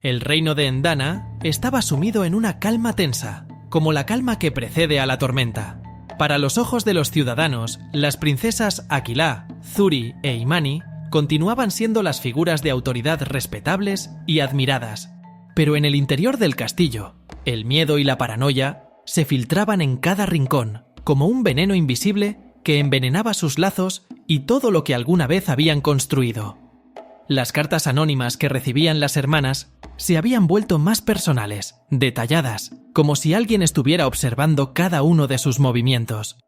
El reino de Endana estaba sumido en una calma tensa, como la calma que precede a la tormenta. Para los ojos de los ciudadanos, las princesas Aquila, Zuri e Imani continuaban siendo las figuras de autoridad respetables y admiradas. Pero en el interior del castillo, el miedo y la paranoia se filtraban en cada rincón, como un veneno invisible que envenenaba sus lazos y todo lo que alguna vez habían construido. Las cartas anónimas que recibían las hermanas se habían vuelto más personales, detalladas, como si alguien estuviera observando cada uno de sus movimientos.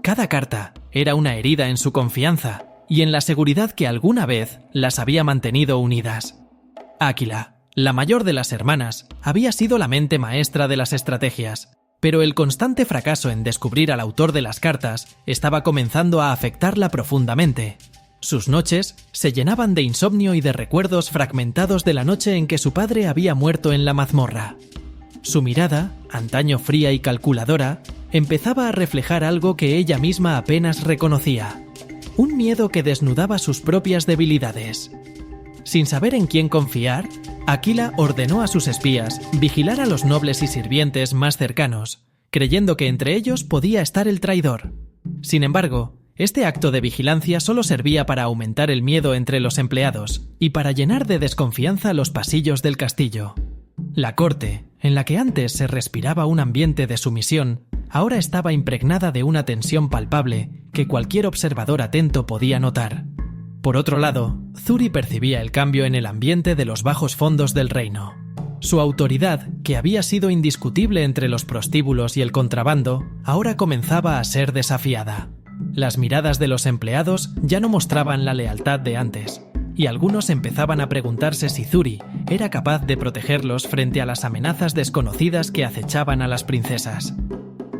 Cada carta era una herida en su confianza y en la seguridad que alguna vez las había mantenido unidas. Aquila, la mayor de las hermanas, había sido la mente maestra de las estrategias, pero el constante fracaso en descubrir al autor de las cartas estaba comenzando a afectarla profundamente. Sus noches se llenaban de insomnio y de recuerdos fragmentados de la noche en que su padre había muerto en la mazmorra. Su mirada, antaño fría y calculadora, empezaba a reflejar algo que ella misma apenas reconocía: un miedo que desnudaba sus propias debilidades. Sin saber en quién confiar, Aquila ordenó a sus espías vigilar a los nobles y sirvientes más cercanos, creyendo que entre ellos podía estar el traidor. Sin embargo, este acto de vigilancia solo servía para aumentar el miedo entre los empleados y para llenar de desconfianza los pasillos del castillo. La corte, en la que antes se respiraba un ambiente de sumisión, ahora estaba impregnada de una tensión palpable que cualquier observador atento podía notar. Por otro lado, Zuri percibía el cambio en el ambiente de los bajos fondos del reino. Su autoridad, que había sido indiscutible entre los prostíbulos y el contrabando, ahora comenzaba a ser desafiada. Las miradas de los empleados ya no mostraban la lealtad de antes, y algunos empezaban a preguntarse si Zuri era capaz de protegerlos frente a las amenazas desconocidas que acechaban a las princesas.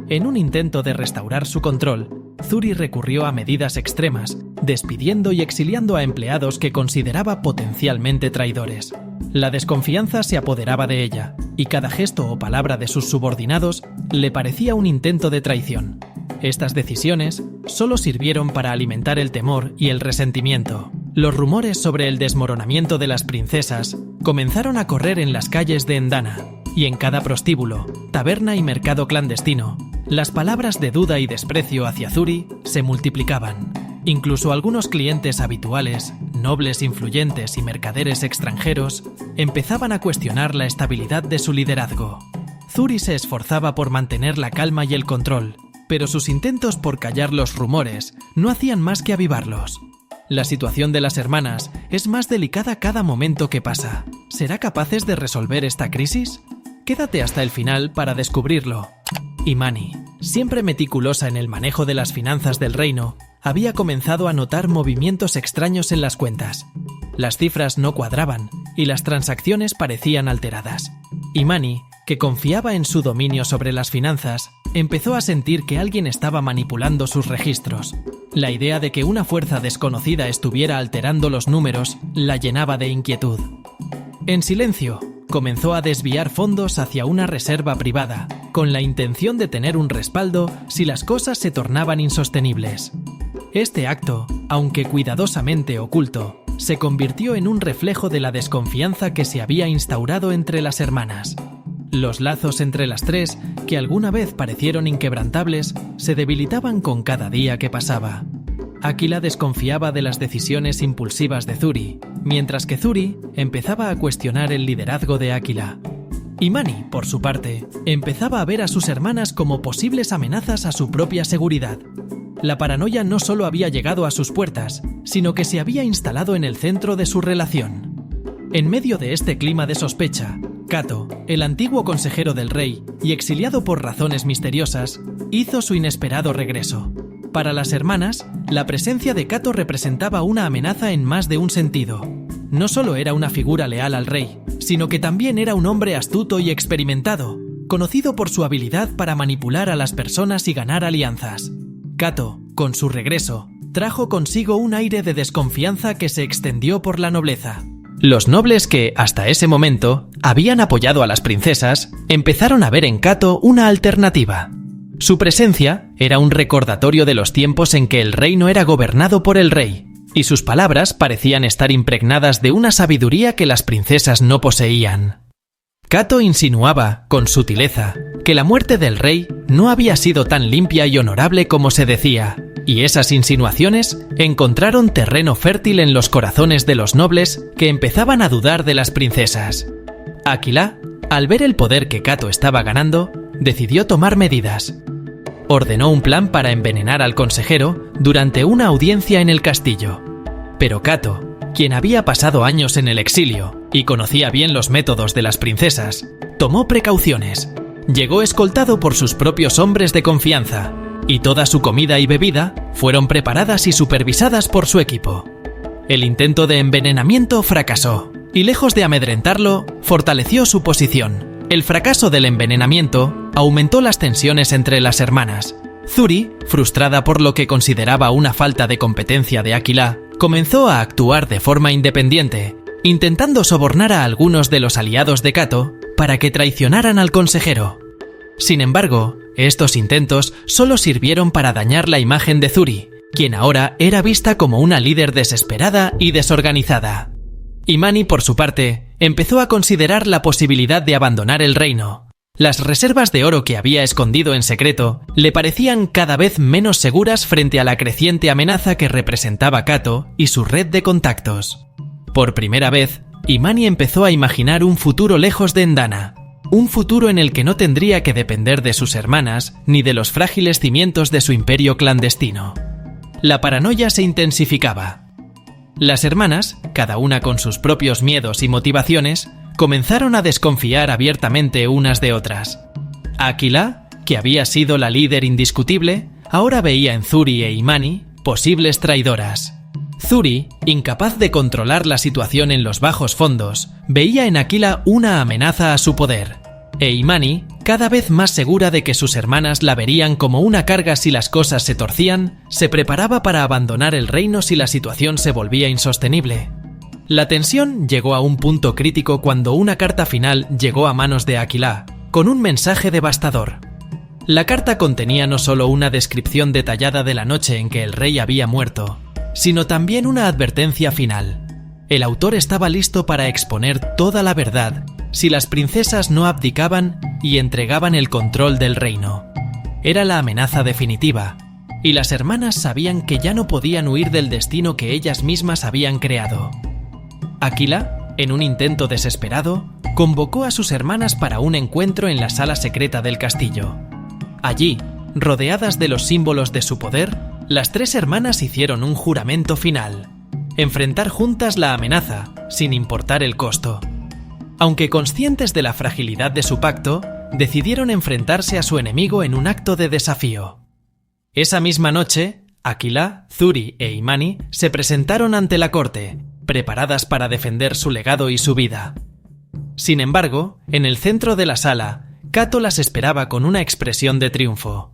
En un intento de restaurar su control, Zuri recurrió a medidas extremas, despidiendo y exiliando a empleados que consideraba potencialmente traidores. La desconfianza se apoderaba de ella, y cada gesto o palabra de sus subordinados le parecía un intento de traición. Estas decisiones solo sirvieron para alimentar el temor y el resentimiento. Los rumores sobre el desmoronamiento de las princesas comenzaron a correr en las calles de Endana, y en cada prostíbulo, taberna y mercado clandestino, las palabras de duda y desprecio hacia Zuri se multiplicaban. Incluso algunos clientes habituales, nobles influyentes y mercaderes extranjeros, empezaban a cuestionar la estabilidad de su liderazgo. Zuri se esforzaba por mantener la calma y el control, pero sus intentos por callar los rumores no hacían más que avivarlos. La situación de las hermanas es más delicada cada momento que pasa. ¿Será capaces de resolver esta crisis? Quédate hasta el final para descubrirlo. Imani, siempre meticulosa en el manejo de las finanzas del reino, había comenzado a notar movimientos extraños en las cuentas. Las cifras no cuadraban y las transacciones parecían alteradas. Imani, que confiaba en su dominio sobre las finanzas, empezó a sentir que alguien estaba manipulando sus registros. La idea de que una fuerza desconocida estuviera alterando los números la llenaba de inquietud. En silencio, comenzó a desviar fondos hacia una reserva privada, con la intención de tener un respaldo si las cosas se tornaban insostenibles. Este acto, aunque cuidadosamente oculto, se convirtió en un reflejo de la desconfianza que se había instaurado entre las hermanas. Los lazos entre las tres, que alguna vez parecieron inquebrantables, se debilitaban con cada día que pasaba. Aquila desconfiaba de las decisiones impulsivas de Zuri, mientras que Zuri empezaba a cuestionar el liderazgo de Aquila. Imani, por su parte, empezaba a ver a sus hermanas como posibles amenazas a su propia seguridad. La paranoia no solo había llegado a sus puertas, sino que se había instalado en el centro de su relación. En medio de este clima de sospecha, Cato, el antiguo consejero del rey y exiliado por razones misteriosas, hizo su inesperado regreso. Para las hermanas, la presencia de Cato representaba una amenaza en más de un sentido. No solo era una figura leal al rey, sino que también era un hombre astuto y experimentado, conocido por su habilidad para manipular a las personas y ganar alianzas. Cato, con su regreso, trajo consigo un aire de desconfianza que se extendió por la nobleza. Los nobles que, hasta ese momento, habían apoyado a las princesas, empezaron a ver en Cato una alternativa. Su presencia era un recordatorio de los tiempos en que el reino era gobernado por el rey, y sus palabras parecían estar impregnadas de una sabiduría que las princesas no poseían. Kato insinuaba, con sutileza, que la muerte del rey no había sido tan limpia y honorable como se decía, y esas insinuaciones encontraron terreno fértil en los corazones de los nobles que empezaban a dudar de las princesas. Aquilá, al ver el poder que Kato estaba ganando, decidió tomar medidas. Ordenó un plan para envenenar al consejero durante una audiencia en el castillo. Pero Kato, quien había pasado años en el exilio y conocía bien los métodos de las princesas, tomó precauciones. Llegó escoltado por sus propios hombres de confianza, y toda su comida y bebida fueron preparadas y supervisadas por su equipo. El intento de envenenamiento fracasó, y lejos de amedrentarlo, fortaleció su posición. El fracaso del envenenamiento aumentó las tensiones entre las hermanas. Zuri, frustrada por lo que consideraba una falta de competencia de Aquilá, comenzó a actuar de forma independiente, intentando sobornar a algunos de los aliados de Kato para que traicionaran al consejero. Sin embargo, estos intentos solo sirvieron para dañar la imagen de Zuri, quien ahora era vista como una líder desesperada y desorganizada. Imani, por su parte, empezó a considerar la posibilidad de abandonar el reino. Las reservas de oro que había escondido en secreto le parecían cada vez menos seguras frente a la creciente amenaza que representaba Kato y su red de contactos. Por primera vez, Imani empezó a imaginar un futuro lejos de Endana, un futuro en el que no tendría que depender de sus hermanas ni de los frágiles cimientos de su imperio clandestino. La paranoia se intensificaba. Las hermanas, cada una con sus propios miedos y motivaciones, comenzaron a desconfiar abiertamente unas de otras. Aquilá, que había sido la líder indiscutible, ahora veía en Zuri e Imani posibles traidoras. Zuri, incapaz de controlar la situación en los bajos fondos, veía en Aquilá una amenaza a su poder, e Imani, cada vez más segura de que sus hermanas la verían como una carga si las cosas se torcían, se preparaba para abandonar el reino si la situación se volvía insostenible. La tensión llegó a un punto crítico cuando una carta final llegó a manos de Aquilá, con un mensaje devastador. La carta contenía no solo una descripción detallada de la noche en que el rey había muerto, sino también una advertencia final. El autor estaba listo para exponer toda la verdad si las princesas no abdicaban y entregaban el control del reino. Era la amenaza definitiva, y las hermanas sabían que ya no podían huir del destino que ellas mismas habían creado. Aquilá, en un intento desesperado, convocó a sus hermanas para un encuentro en la sala secreta del castillo. Allí, rodeadas de los símbolos de su poder, las tres hermanas hicieron un juramento final: enfrentar juntas la amenaza, sin importar el costo. Aunque conscientes de la fragilidad de su pacto, decidieron enfrentarse a su enemigo en un acto de desafío. Esa misma noche, Aquilá, Zuri e Imani se presentaron ante la corte, preparadas para defender su legado y su vida. Sin embargo, en el centro de la sala, Kato las esperaba con una expresión de triunfo.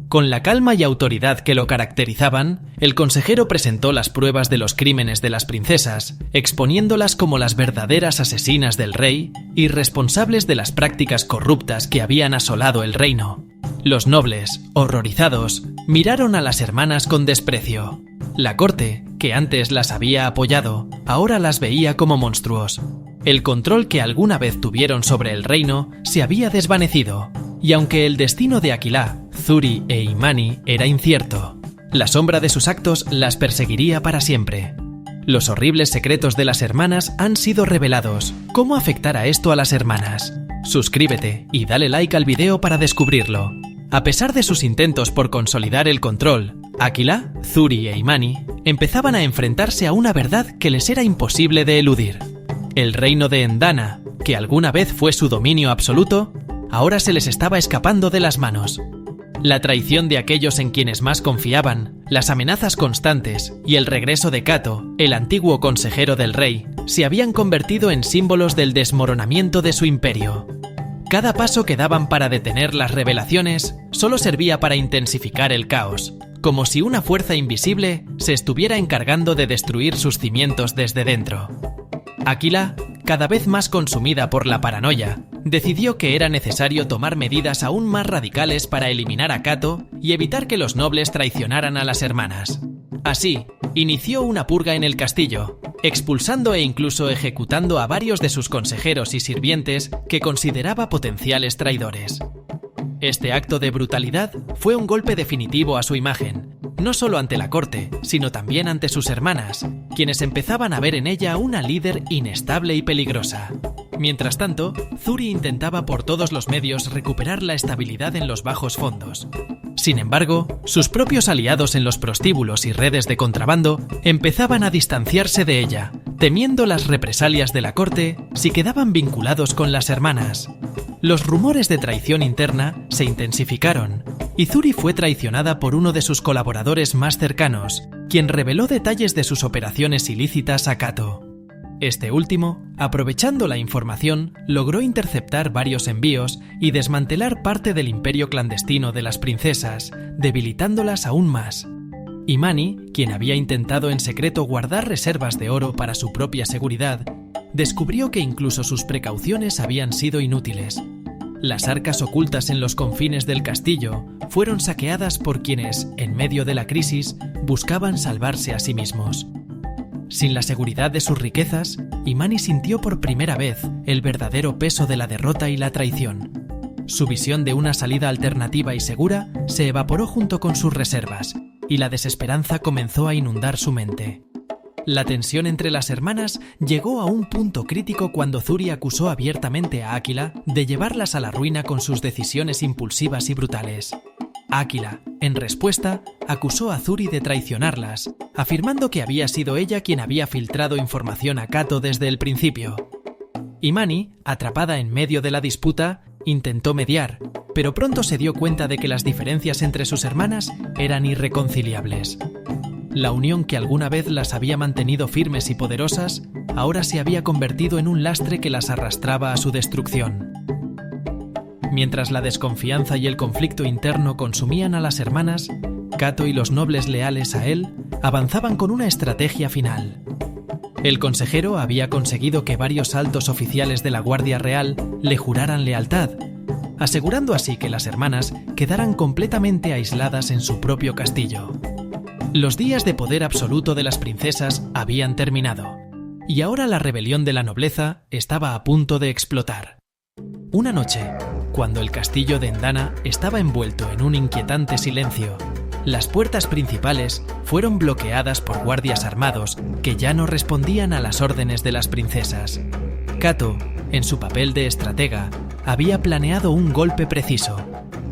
Con la calma y autoridad que lo caracterizaban, el consejero presentó las pruebas de los crímenes de las princesas, exponiéndolas como las verdaderas asesinas del rey y responsables de las prácticas corruptas que habían asolado el reino. Los nobles, horrorizados, miraron a las hermanas con desprecio. La corte, que antes las había apoyado, ahora las veía como monstruos. El control que alguna vez tuvieron sobre el reino se había desvanecido, y aunque el destino de Aquilá, Zuri e Imani era incierto, la sombra de sus actos las perseguiría para siempre. Los horribles secretos de las hermanas han sido revelados. ¿Cómo afectará esto a las hermanas? Suscríbete y dale like al video para descubrirlo. A pesar de sus intentos por consolidar el control, Aquilá, Zuri e Imani empezaban a enfrentarse a una verdad que les era imposible de eludir. El reino de Endana, que alguna vez fue su dominio absoluto, ahora se les estaba escapando de las manos. La traición de aquellos en quienes más confiaban, las amenazas constantes y el regreso de Kato, el antiguo consejero del rey, se habían convertido en símbolos del desmoronamiento de su imperio. Cada paso que daban para detener las revelaciones solo servía para intensificar el caos, como si una fuerza invisible se estuviera encargando de destruir sus cimientos desde dentro. Aquilá, cada vez más consumida por la paranoia, decidió que era necesario tomar medidas aún más radicales para eliminar a Kato y evitar que los nobles traicionaran a las hermanas. Así, inició una purga en el castillo, expulsando e incluso ejecutando a varios de sus consejeros y sirvientes que consideraba potenciales traidores. Este acto de brutalidad fue un golpe definitivo a su imagen, no solo ante la corte, sino también ante sus hermanas, quienes empezaban a ver en ella una líder inestable y peligrosa. Mientras tanto, Zuri intentaba por todos los medios recuperar la estabilidad en los bajos fondos. Sin embargo, sus propios aliados en los prostíbulos y redes de contrabando empezaban a distanciarse de ella, temiendo las represalias de la corte si quedaban vinculados con las hermanas. Los rumores de traición interna se intensificaron, y Zuri fue traicionada por uno de sus colaboradores más cercanos, quien reveló detalles de sus operaciones ilícitas a Kato. Este último, aprovechando la información, logró interceptar varios envíos y desmantelar parte del imperio clandestino de las princesas, debilitándolas aún más. Imani, quien había intentado en secreto guardar reservas de oro para su propia seguridad, descubrió que incluso sus precauciones habían sido inútiles. Las arcas ocultas en los confines del castillo fueron saqueadas por quienes, en medio de la crisis, buscaban salvarse a sí mismos. Sin la seguridad de sus riquezas, Imani sintió por primera vez el verdadero peso de la derrota y la traición. Su visión de una salida alternativa y segura se evaporó junto con sus reservas, y la desesperanza comenzó a inundar su mente. La tensión entre las hermanas llegó a un punto crítico cuando Zuri acusó abiertamente a Aquila de llevarlas a la ruina con sus decisiones impulsivas y brutales. Aquila, en respuesta, acusó a Zuri de traicionarlas, afirmando que había sido ella quien había filtrado información a Kato desde el principio. Imani, atrapada en medio de la disputa, intentó mediar, pero pronto se dio cuenta de que las diferencias entre sus hermanas eran irreconciliables. La unión que alguna vez las había mantenido firmes y poderosas, ahora se había convertido en un lastre que las arrastraba a su destrucción. Mientras la desconfianza y el conflicto interno consumían a las hermanas, Kato y los nobles leales a él avanzaban con una estrategia final. El consejero había conseguido que varios altos oficiales de la Guardia Real le juraran lealtad, asegurando así que las hermanas quedaran completamente aisladas en su propio castillo. Los días de poder absoluto de las princesas habían terminado, y ahora la rebelión de la nobleza estaba a punto de explotar. Una noche, cuando el castillo de Endana estaba envuelto en un inquietante silencio, las puertas principales fueron bloqueadas por guardias armados que ya no respondían a las órdenes de las princesas. Kato, en su papel de estratega, había planeado un golpe preciso,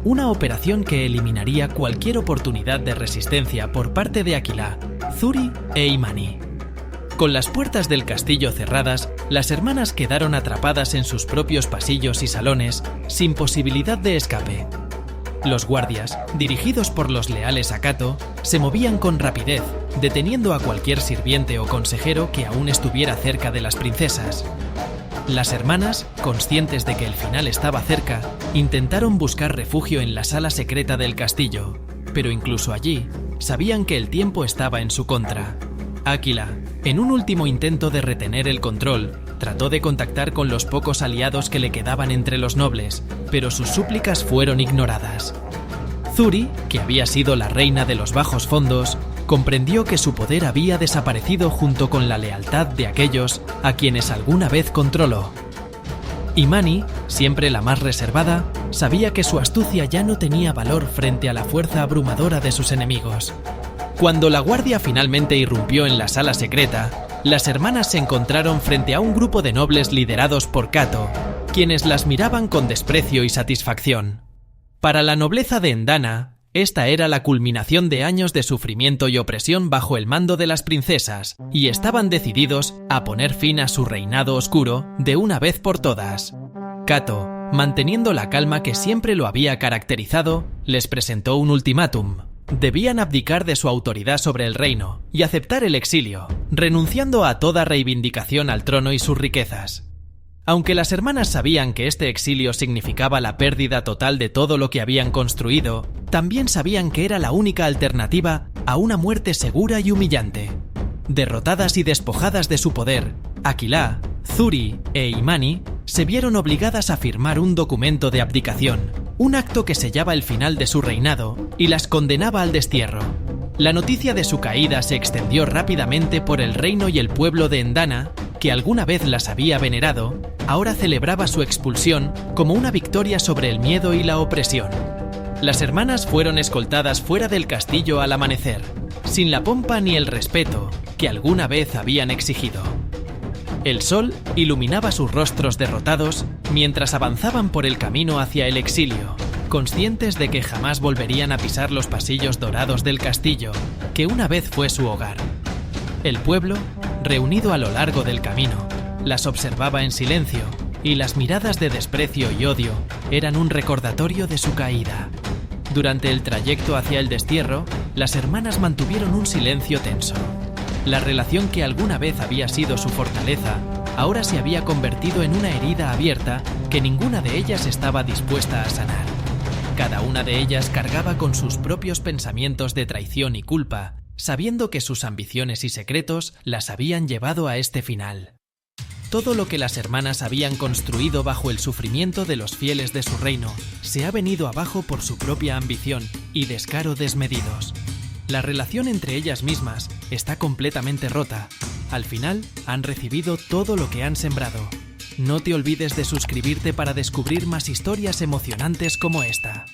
una operación que eliminaría cualquier oportunidad de resistencia por parte de Aquila, Zuri e Imani. Con las puertas del castillo cerradas, las hermanas quedaron atrapadas en sus propios pasillos y salones, sin posibilidad de escape. Los guardias, dirigidos por los leales a Kato, se movían con rapidez, deteniendo a cualquier sirviente o consejero que aún estuviera cerca de las princesas. Las hermanas, conscientes de que el final estaba cerca, intentaron buscar refugio en la sala secreta del castillo, pero incluso allí, sabían que el tiempo estaba en su contra. Aquila, en un último intento de retener el control, trató de contactar con los pocos aliados que le quedaban entre los nobles, pero sus súplicas fueron ignoradas. Zuri, que había sido la reina de los bajos fondos, comprendió que su poder había desaparecido junto con la lealtad de aquellos a quienes alguna vez controló. Imani, siempre la más reservada, sabía que su astucia ya no tenía valor frente a la fuerza abrumadora de sus enemigos. Cuando la guardia finalmente irrumpió en la sala secreta, las hermanas se encontraron frente a un grupo de nobles liderados por Kato, quienes las miraban con desprecio y satisfacción. Para la nobleza de Endana, esta era la culminación de años de sufrimiento y opresión bajo el mando de las princesas, y estaban decididos a poner fin a su reinado oscuro de una vez por todas. Kato, manteniendo la calma que siempre lo había caracterizado, les presentó un ultimátum. Debían abdicar de su autoridad sobre el reino y aceptar el exilio, renunciando a toda reivindicación al trono y sus riquezas. Aunque las hermanas sabían que este exilio significaba la pérdida total de todo lo que habían construido, también sabían que era la única alternativa a una muerte segura y humillante. Derrotadas y despojadas de su poder, Aquila, Zuri e Imani se vieron obligadas a firmar un documento de abdicación, un acto que sellaba el final de su reinado y las condenaba al destierro. La noticia de su caída se extendió rápidamente por el reino y el pueblo de Endana, que alguna vez las había venerado, ahora celebraba su expulsión como una victoria sobre el miedo y la opresión. Las hermanas fueron escoltadas fuera del castillo al amanecer, sin la pompa ni el respeto que alguna vez habían exigido. El sol iluminaba sus rostros derrotados mientras avanzaban por el camino hacia el exilio, conscientes de que jamás volverían a pisar los pasillos dorados del castillo, que una vez fue su hogar. El pueblo, reunido a lo largo del camino, las observaba en silencio, y las miradas de desprecio y odio eran un recordatorio de su caída. Durante el trayecto hacia el destierro, las hermanas mantuvieron un silencio tenso. La relación que alguna vez había sido su fortaleza, ahora se había convertido en una herida abierta que ninguna de ellas estaba dispuesta a sanar. Cada una de ellas cargaba con sus propios pensamientos de traición y culpa, sabiendo que sus ambiciones y secretos las habían llevado a este final. Todo lo que las hermanas habían construido bajo el sufrimiento de los fieles de su reino se ha venido abajo por su propia ambición y descaro desmedidos. La relación entre ellas mismas está completamente rota. Al final, han recibido todo lo que han sembrado. No te olvides de suscribirte para descubrir más historias emocionantes como esta.